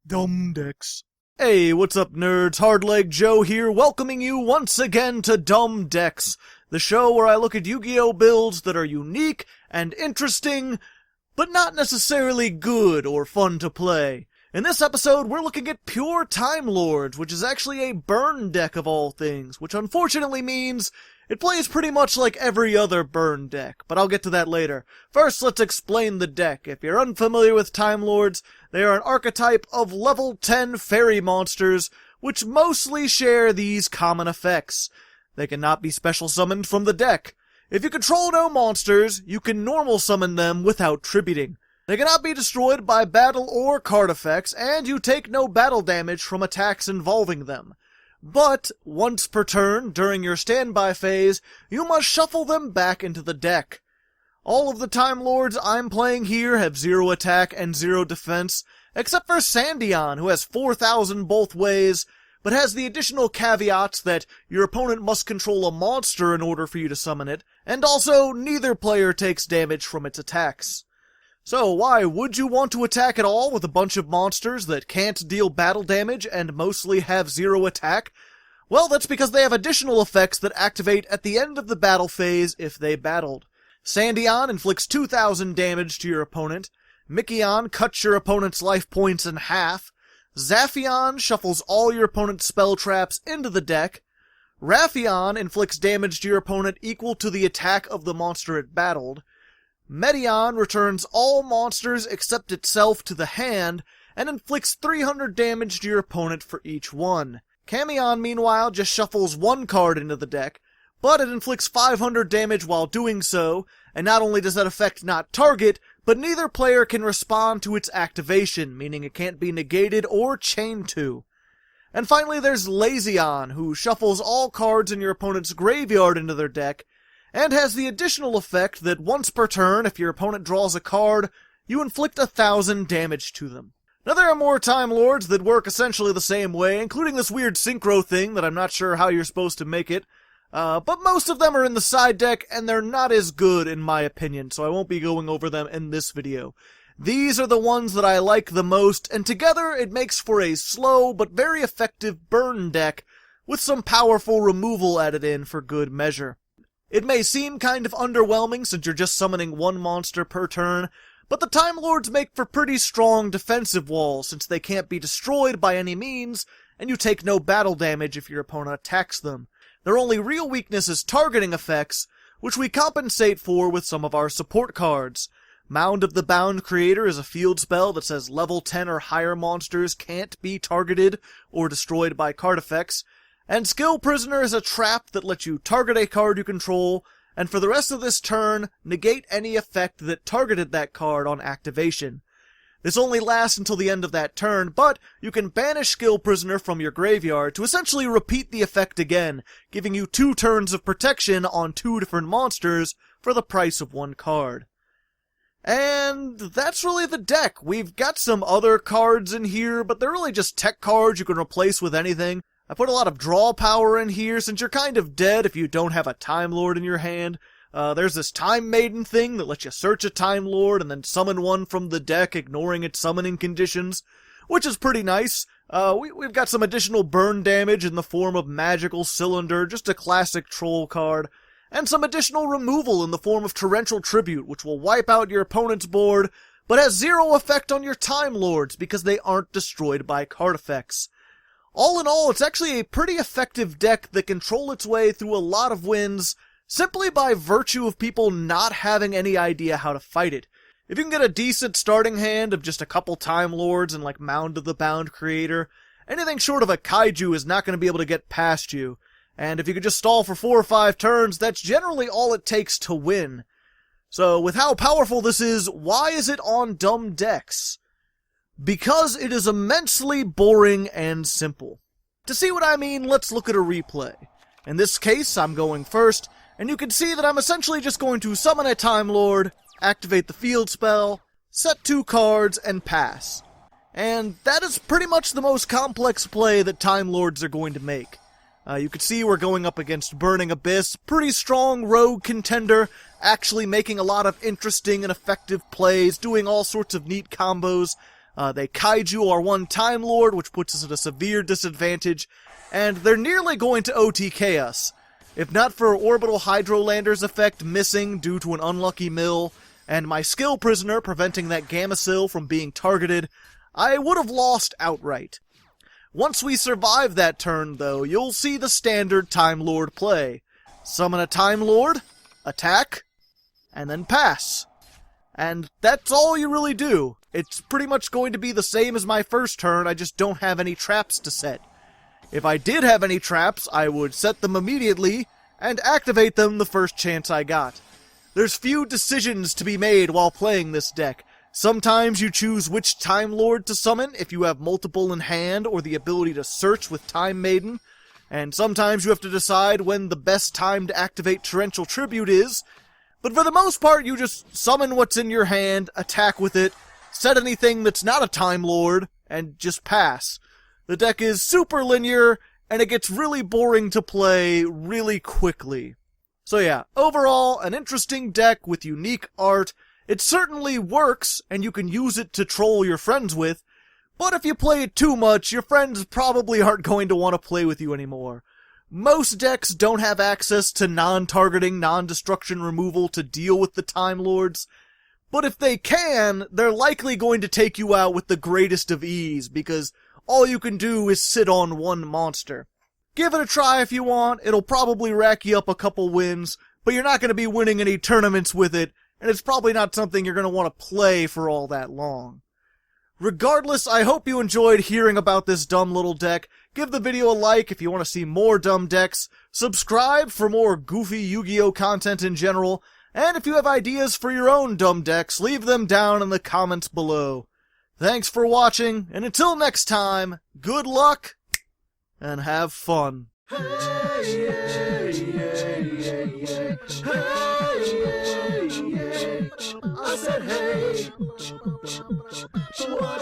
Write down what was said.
Dumb decks. Hey, what's up nerds? Hardleg Joe here, welcoming you once again to Dumb Decks, the show where I look at Yu-Gi-Oh! Builds that are unique and interesting, but not necessarily good or fun to play. In this episode, we're looking at pure Timelords, which is actually a burn deck of all things, which unfortunately means it plays pretty much like every other burn deck, but I'll get to that later. First, let's explain the deck. If you're unfamiliar with Timelords, they are an archetype of level 10 fairy monsters, which mostly share these common effects. They cannot be special summoned from the deck. If you control no monsters, you can normal summon them without tributing. They cannot be destroyed by battle or card effects, and you take no battle damage from attacks involving them. But, once per turn, during your standby phase, you must shuffle them back into the deck. All of the Timelords I'm playing here have 0 attack and 0 defense, except for Sandion, who has 4,000 both ways, but has the additional caveats that your opponent must control a monster in order for you to summon it, and also neither player takes damage from its attacks. So why would you want to attack at all with a bunch of monsters that can't deal battle damage and mostly have 0 attack? Well, that's because they have additional effects that activate at the end of the battle phase if they battled. Sandion inflicts 2,000 damage to your opponent, Mikion cuts your opponent's life points in half, Zaphion shuffles all your opponent's spell traps into the deck, Raphion inflicts damage to your opponent equal to the attack of the monster it battled, Medion returns all monsters except itself to the hand, and inflicts 300 damage to your opponent for each one. Camion, meanwhile, just shuffles 1 card into the deck, but it inflicts 500 damage while doing so, and not only does that effect not target, but neither player can respond to its activation, meaning it can't be negated or chained to. And finally there's Lazion, who shuffles all cards in your opponent's graveyard into their deck, and has the additional effect that once per turn, if your opponent draws a card, you inflict 1,000 damage to them. Now there are more Timelords that work essentially the same way, including this weird synchro thing that I'm not sure how you're supposed to make it, but most of them are in the side deck, and they're not as good in my opinion, so I won't be going over them in this video. These are the ones that I like the most, and together it makes for a slow but very effective burn deck, with some powerful removal added in for good measure. It may seem kind of underwhelming since you're just summoning 1 monster per turn, but the Timelords make for pretty strong defensive walls since they can't be destroyed by any means, and you take no battle damage if your opponent attacks them. Their only real weakness is targeting effects, which we compensate for with some of our support cards. Mound of the Bound Creator is a field spell that says level 10 or higher monsters can't be targeted or destroyed by card effects, and Skill Prisoner is a trap that lets you target a card you control, and for the rest of this turn, negate any effect that targeted that card on activation. This only lasts until the end of that turn, but you can banish Skill Prisoner from your graveyard to essentially repeat the effect again, giving you 2 turns of protection on 2 different monsters for the price of 1 card. And that's really the deck. We've got some other cards in here, but they're really just tech cards you can replace with anything. I put a lot of draw power in here, since you're kind of dead if you don't have a Timelord in your hand. There's this Time Maiden thing that lets you search a Timelord and then summon one from the deck, ignoring its summoning conditions, which is pretty nice. We've got some additional burn damage in the form of Magical Cylinder, just a classic troll card, and some additional removal in the form of Torrential Tribute, which will wipe out your opponent's board, but has 0 effect on your Timelords because they aren't destroyed by card effects. All in all, it's actually a pretty effective deck that can troll its way through a lot of wins simply by virtue of people not having any idea how to fight it. If you can get a decent starting hand of just a couple Timelords and like Mound of the Bound Creator, anything short of a Kaiju is not going to be able to get past you. And if you could just stall for 4 or 5 turns, that's generally all it takes to win. So with how powerful this is, why is it on dumb decks? Because it is immensely boring and simple. To see what I mean, let's look at a replay. In this case, I'm going first, and you can see that I'm essentially just going to summon a Timelord, activate the field spell, set 2 cards, and pass. And that is pretty much the most complex play that Timelords are going to make. You can see we're going up against Burning Abyss, pretty strong rogue contender, actually making a lot of interesting and effective plays, doing all sorts of neat combos. They kaiju our one Timelord, which puts us at a severe disadvantage, and they're nearly going to OTK us. If not for Orbital Hydrolander's effect missing due to an unlucky mill, and my skill prisoner preventing that Gamecill from being targeted, I would have lost outright. Once we survive that turn, though, you'll see the standard Timelord play. Summon a Timelord, attack, and then pass. And that's all you really do. It's pretty much going to be the same as my first turn, I just don't have any traps to set. If I did have any traps, I would set them immediately, and activate them the first chance I got. There's few decisions to be made while playing this deck. Sometimes you choose which Timelord to summon if you have multiple in hand or the ability to search with Time Maiden, and sometimes you have to decide when the best time to activate Torrential Tribute is, but for the most part you just summon what's in your hand, attack with it, set anything that's not a Timelord, and just pass. The deck is super linear, and it gets really boring to play really quickly. So yeah, overall, an interesting deck with unique art. It certainly works, and you can use it to troll your friends with, but if you play it too much, your friends probably aren't going to want to play with you anymore. Most decks don't have access to non-targeting, non-destruction removal to deal with the Timelords, but if they can, they're likely going to take you out with the greatest of ease, because all you can do is sit on one monster. Give it a try if you want, it'll probably rack you up a couple wins, but you're not going to be winning any tournaments with it, and it's probably not something you're going to want to play for all that long. Regardless, I hope you enjoyed hearing about this dumb little deck. Give the video a like if you want to see more dumb decks, subscribe for more goofy Yu-Gi-Oh content in general, and if you have ideas for your own dumb decks, leave them down in the comments below. Thanks for watching, and until next time, good luck, and have fun. I said hey, what